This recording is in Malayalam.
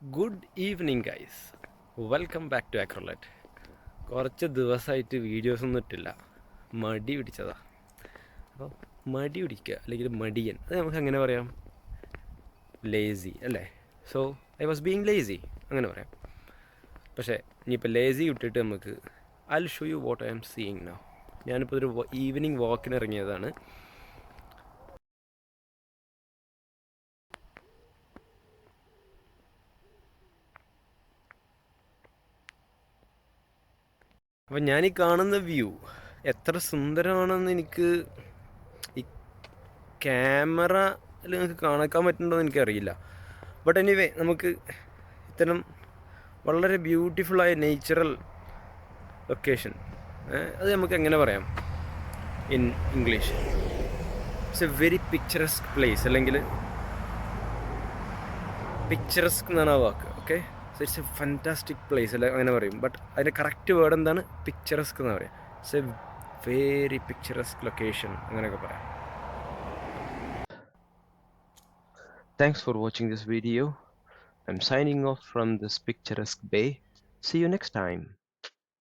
Good evening guys, welcome back to അക്രോലറ്റ്. കുറച്ച് ദിവസമായിട്ട് വീഡിയോസ് ഒന്നും ഇട്ടില്ല, മടി പിടിച്ചതാ. അപ്പോൾ മടി പിടിക്കുക അല്ലെങ്കിൽ മടിയൻ, അത് നമുക്ക് എങ്ങനെ പറയാം? ലേസി അല്ലേ? So I was being lazy, അങ്ങനെ പറയാം. പക്ഷേ ഇനിയിപ്പോൾ ലേസി വിട്ടിട്ട് നമുക്ക് I will show you what I am seeing now. ഞാനിപ്പോൾ ഒരു ഈവനിങ് വാക്കിന് ഇറങ്ങിയതാണ്. അപ്പം ഞാനീ കാണുന്ന വ്യൂ എത്ര സുന്ദരമാണെന്ന് എനിക്ക് ഈ ക്യാമറയിൽ നിങ്ങൾക്ക് കാണിക്കാൻ പറ്റുന്നുണ്ടോ എന്ന് എനിക്കറിയില്ല. ബട്ട് എനിവേ, നമുക്ക് ഇത്തരം വളരെ ബ്യൂട്ടിഫുള്ളായ നേച്ചുറൽ ലൊക്കേഷൻ, അത് നമുക്ക് എങ്ങനെ പറയാം in English? It's a very picturesque place, അല്ലെങ്കിൽ പിക്ചറസ്ക് എന്നാണ് ആ വാക്ക്. Okay, so it's a fantastic place അല്ല, അങ്ങനെ പറയും. ബട്ട് അതിൻ്റെ കറക്റ്റ് വേർഡ് എന്താണ്? പിക്ചറസ്ക് എന്ന് പറയാം. ഇറ്റ്സ് എ വെരി പിക്ചറസ്ക് ലൊക്കേഷൻ, അങ്ങനെയൊക്കെ പറയാം. Thanks for watching this video. I'm signing off from this picturesque bay. See you next time.